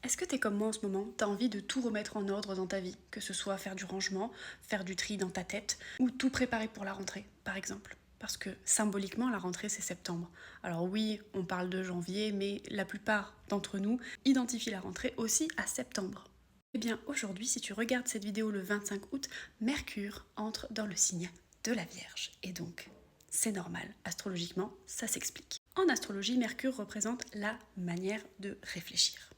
Est-ce que t'es comme moi en ce moment, t'as envie de tout remettre en ordre dans ta vie, que ce soit faire du rangement, faire du tri dans ta tête, ou tout préparer pour la rentrée, par exemple? Parce que symboliquement, la rentrée, c'est septembre. Alors oui, on parle de janvier, mais la plupart d'entre nous identifient la rentrée aussi à septembre. Eh bien aujourd'hui, si tu regardes cette vidéo le 25 août, Mercure entre dans le signe de la Vierge. Et donc, c'est normal, astrologiquement, ça s'explique. En astrologie, Mercure représente la manière de réfléchir,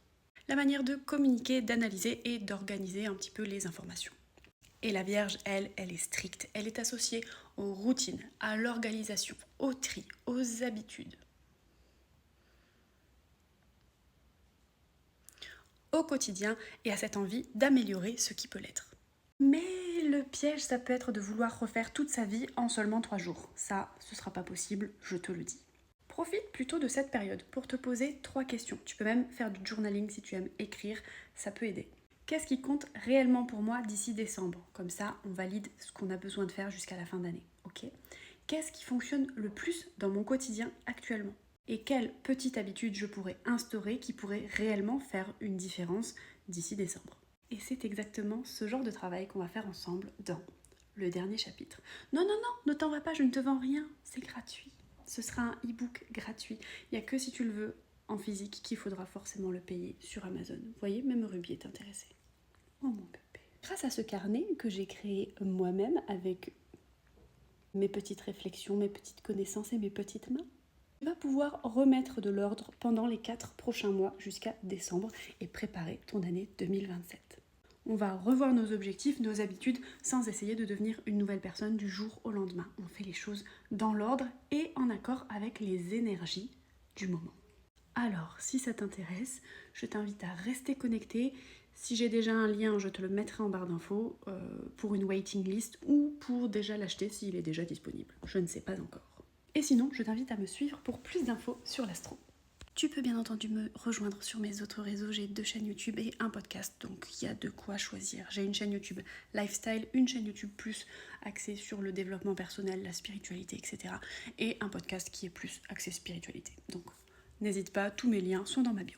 la manière de communiquer, d'analyser et d'organiser un petit peu les informations. Et la Vierge, elle est stricte, elle est associée aux routines, à l'organisation, au tri, aux habitudes, au quotidien et à cette envie d'améliorer ce qui peut l'être. Mais le piège, ça peut être de vouloir refaire toute sa vie en seulement 3 jours. Ça, ce sera pas possible, je te le dis. Profite plutôt de cette période pour te poser 3 questions. Tu peux même faire du journaling si tu aimes écrire, ça peut aider. Qu'est-ce qui compte réellement pour moi d'ici décembre? Comme ça, on valide ce qu'on a besoin de faire jusqu'à la fin d'année. Ok? Qu'est-ce qui fonctionne le plus dans mon quotidien actuellement? Et quelle petite habitude je pourrais instaurer qui pourrait réellement faire une différence d'ici décembre? Et c'est exactement ce genre de travail qu'on va faire ensemble dans le dernier chapitre. Non, non, non, ne t'en va pas, je ne te vends rien, c'est gratuit. Ce sera un e-book gratuit. Il n'y a que si tu le veux en physique qu'il faudra forcément le payer sur Amazon. Vous voyez, même Ruby est intéressé. Oh mon bébé. Grâce à ce carnet que j'ai créé moi-même avec mes petites réflexions, mes petites connaissances et mes petites mains, tu vas pouvoir remettre de l'ordre pendant les 4 prochains mois jusqu'à décembre et préparer ton année 2027. On va revoir nos objectifs, nos habitudes, sans essayer de devenir une nouvelle personne du jour au lendemain. On fait les choses dans l'ordre et en accord avec les énergies du moment. Alors, si ça t'intéresse, je t'invite à rester connecté. Si j'ai déjà un lien, je te le mettrai en barre d'infos pour une waiting list ou pour déjà l'acheter s'il est déjà disponible. Je ne sais pas encore. Et sinon, je t'invite à me suivre pour plus d'infos sur l'astro. Tu peux bien entendu me rejoindre sur mes autres réseaux, j'ai 2 chaînes YouTube et un podcast, donc il y a de quoi choisir. J'ai une chaîne YouTube lifestyle, une chaîne YouTube plus axée sur le développement personnel, la spiritualité, etc. Et un podcast qui est plus axé spiritualité. Donc n'hésite pas, tous mes liens sont dans ma bio.